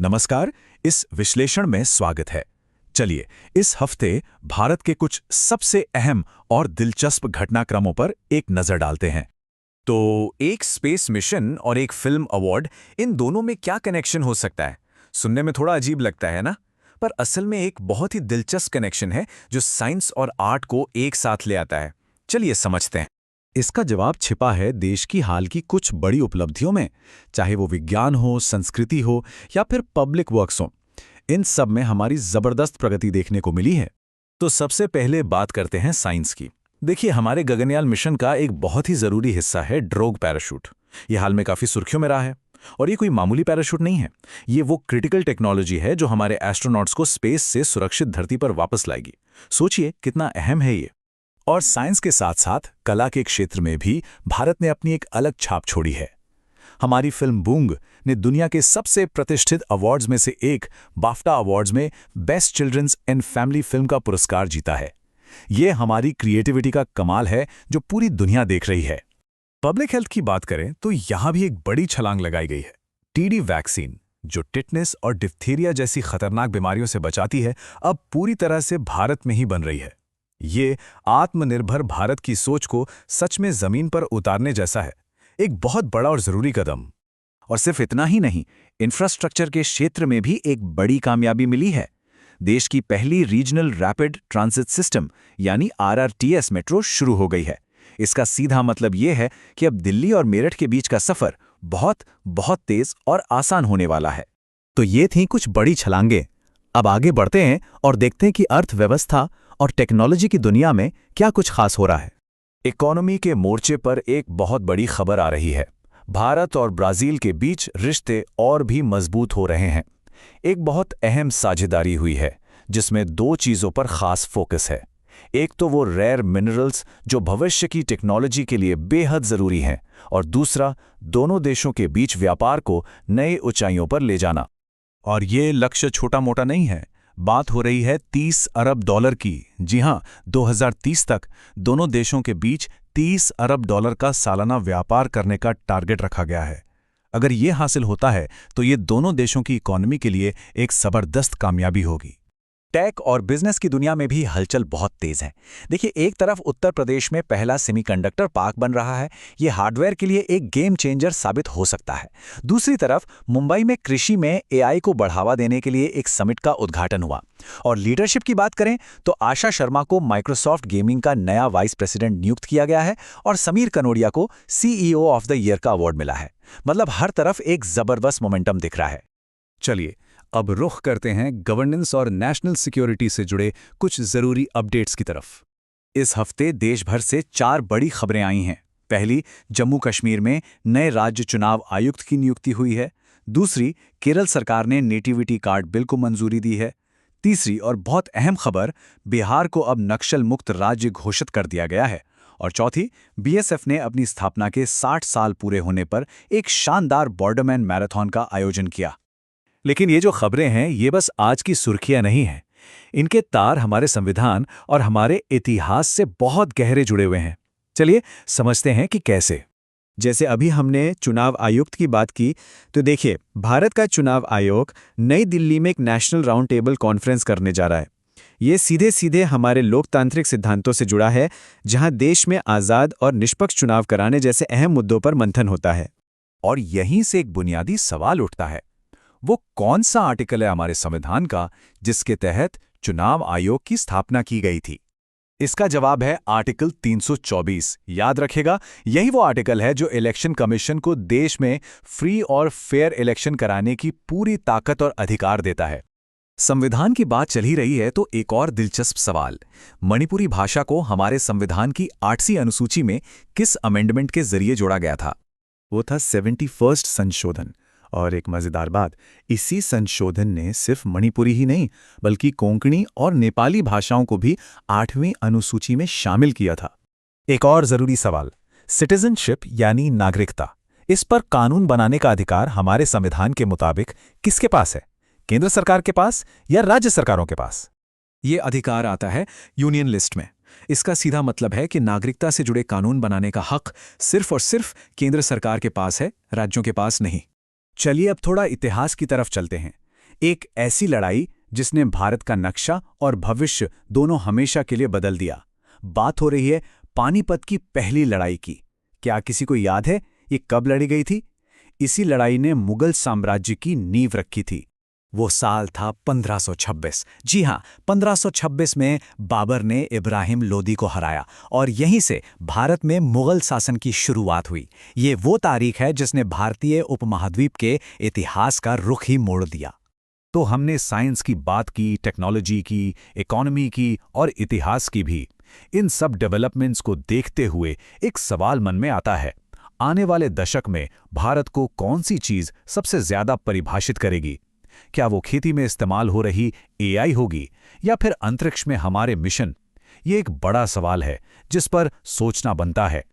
नमस्कार, इस विश्लेषण में स्वागत है। चलिए, इस हफ्ते भारत के कुछ सबसे अहम और दिलचस्प घटनाक्रमों पर एक नजर डालते हैं। तो एक स्पेस मिशन और एक फिल्म अवार्ड, इन दोनों में क्या कनेक्शन हो सकता है? सुनने में थोड़ा अजीब लगता है ना? पर असल में एक बहुत ही दिलचस्प कनेक्शन है जो साइंस और आर्ट को एक साथ ले आता है। चलिए समझते हैं। इसका जवाब छिपा है देश की हाल की कुछ बड़ी उपलब्धियों में, चाहे वो विज्ञान हो, संस्कृति हो या फिर पब्लिक वर्क्स हो। इन सब में हमारी जबरदस्त प्रगति देखने को मिली है। तो सबसे पहले बात करते हैं साइंस की। देखिए, हमारे गगनयान मिशन का एक बहुत ही जरूरी हिस्सा है ड्रैग पैराशूट। ये हाल में काफी सुर्खियों में रहा है। और ये कोई मामूली पैराशूट नहीं है। ये वो क्रिटिकल टेक्नोलॉजी है जो हमारे एस्ट्रोनॉट्स को स्पेस से सुरक्षित धरती पर वापस लाएगी। सोचिए कितना अहम है ये। और साइंस के साथ साथ कला के क्षेत्र में भी भारत ने अपनी एक अलग छाप छोड़ी है। हमारी फिल्म बूंग ने दुनिया के सबसे प्रतिष्ठित अवार्ड्स में से एक बाफ्टा अवार्ड्स में best children's and family film का पुरस्कार जीता है। ये हमारी क्रिएटिविटी का कमाल है जो पूरी दुनिया देख रही है। पब्लिक हेल्थ की बात करें तो यहां भी एक बड़ी छलांग लगाई गई है। टीडी वैक्सीन, जो टिटनेस और डिप्थीरिया जैसी खतरनाक बीमारियों से बचाती है, अब पूरी तरह से भारत में ही बन रही है। ये आत्मनिर्भर भारत की सोच को सच में जमीन पर उतारने जैसा है। एक बहुत बड़ा और जरूरी कदम। और सिर्फ इतना ही नहीं, इंफ्रास्ट्रक्चर के क्षेत्र में भी एक बड़ी कामयाबी मिली है। देश की पहली रीजनल रैपिड ट्रांजिट सिस्टम यानी RRTS मेट्रो शुरू हो गई है। इसका सीधा मतलब यह है कि अब दिल्ली और मेरठ के बीच का सफर बहुत बहुत तेज और आसान होने वाला है। तो ये थी कुछ बड़ी छलांगे। अब आगे बढ़ते हैं और देखते हैं कि अर्थव्यवस्था और टेक्नोलॉजी की दुनिया में क्या कुछ खास हो रहा है। इकोनॉमी के मोर्चे पर एक बहुत बड़ी खबर आ रही है। भारत और ब्राजील के बीच रिश्ते और भी मजबूत हो रहे हैं। एक बहुत अहम साझेदारी हुई है जिसमें दो चीजों पर खास फोकस है। एक तो वो रेयर मिनरल्स जो भविष्य की टेक्नोलॉजी के लिए बेहद जरूरी हैं, और दूसरा दोनों देशों के बीच व्यापार को नई ऊंचाइयों पर ले जाना। और ये लक्ष्य छोटा मोटा नहीं है। बात हो रही है $30 अरब की। जी हां, 2030 तक दोनों देशों के बीच $30 अरब का सालाना व्यापार करने का टारगेट रखा गया है। अगर ये हासिल होता है तो ये दोनों देशों की इकोनॉमी के लिए एक जबरदस्त कामयाबी होगी। टेक और बिजनेस की दुनिया में भी हलचल बहुत तेज है। देखिए, एक तरफ उत्तर प्रदेश में पहला सेमीकंडक्टर पार्क बन रहा है। ये हार्डवेयर के लिए एक गेम चेंजर साबित हो सकता है। दूसरी तरफ मुंबई में कृषि में AI को बढ़ावा देने के लिए एक समिट का उद्घाटन हुआ। और लीडरशिप की बात करें तो आशा शर्मा को माइक्रोसॉफ्ट गेमिंग का नया वाइस प्रेसिडेंट नियुक्त किया गया है और समीर कनोडिया को CEO ऑफ द ईयर का अवार्ड मिला है। मतलब हर तरफ एक जबरदस्त मोमेंटम दिख रहा है। चलिए, अब रुख करते हैं गवर्नेंस और नेशनल सिक्योरिटी से जुड़े कुछ जरूरी अपडेट्स की तरफ। इस हफ्ते देश भर से 4 बड़ी खबरें आई हैं। पहली, जम्मू कश्मीर में नए राज्य चुनाव आयुक्त की नियुक्ति हुई है। दूसरी, केरल सरकार ने नेटिविटी कार्ड बिल को मंजूरी दी है। तीसरी और बहुत अहम खबर, बिहार को अब नक्सल मुक्त राज्य घोषित कर दिया गया है। और चौथी, BSF ने अपनी स्थापना के 60 साल पूरे होने पर एक शानदार बॉर्डरमैन मैराथन का आयोजन किया। लेकिन ये जो खबरें हैं, ये बस आज की सुर्खियां नहीं हैं। इनके तार हमारे संविधान और हमारे इतिहास से बहुत गहरे जुड़े हुए हैं। चलिए समझते हैं कि कैसे। जैसे अभी हमने चुनाव आयुक्त की बात की, तो देखिए, भारत का चुनाव आयोग नई दिल्ली में एक नेशनल राउंड टेबल कॉन्फ्रेंस करने जा रहा है। ये सीधे सीधे हमारे लोकतांत्रिक सिद्धांतों से जुड़ा है, जहां देश में आज़ाद और निष्पक्ष चुनाव कराने जैसे अहम मुद्दों पर मंथन होता है। और यहीं से एक बुनियादी सवाल उठता है, वो कौन सा आर्टिकल है हमारे संविधान का जिसके तहत चुनाव आयोग की स्थापना की गई थी? इसका जवाब है आर्टिकल 324। याद रखेगा, यही वो आर्टिकल है जो इलेक्शन कमीशन को देश में फ्री और फेयर इलेक्शन कराने की पूरी ताकत और अधिकार देता है। संविधान की बात चल ही रही है तो एक और दिलचस्प सवाल, मणिपुरी भाषा को हमारे संविधान की 8वीं अनुसूची में किस अमेंडमेंट के जरिए जोड़ा गया था? वो था 71st संशोधन। और एक मजेदार बात, इसी संशोधन ने सिर्फ मणिपुरी ही नहीं बल्कि कोंकणी और नेपाली भाषाओं को भी 8वीं अनुसूची में शामिल किया था। एक और जरूरी सवाल, सिटीजनशिप यानी नागरिकता। इस पर कानून बनाने का अधिकार हमारे संविधान के मुताबिक किसके पास है? केंद्र सरकार के पास या राज्य सरकारों के पास? ये अधिकार आता है यूनियन लिस्ट में। इसका सीधा मतलब है कि नागरिकता से जुड़े कानून बनाने का हक सिर्फ और सिर्फ केंद्र सरकार के पास है, राज्यों के पास नहीं। चलिए अब थोड़ा इतिहास की तरफ चलते हैं। एक ऐसी लड़ाई जिसने भारत का नक्शा और भविष्य दोनों हमेशा के लिए बदल दिया। बात हो रही है पानीपत की पहली लड़ाई की। क्या किसी को याद है ये कब लड़ी गई थी? इसी लड़ाई ने मुगल साम्राज्य की नींव रखी थी। वो साल था 1526। जी हाँ, 1526 में बाबर ने इब्राहिम लोदी को हराया और यहीं से भारत में मुगल शासन की शुरुआत हुई। ये वो तारीख है जिसने भारतीय उपमहाद्वीप के इतिहास का रुख ही मोड़ दिया। तो हमने साइंस की बात की, टेक्नोलॉजी की, इकोनॉमी की और इतिहास की भी। इन सब डेवलपमेंट्स को देखते हुए एक सवाल मन में आता है, आने वाले दशक में भारत को कौन सी चीज सबसे ज्यादा परिभाषित करेगी? क्या वो खेती में इस्तेमाल हो रही एआई होगी या फिर अंतरिक्ष में हमारे मिशन? ये एक बड़ा सवाल है जिस पर सोचना बनता है।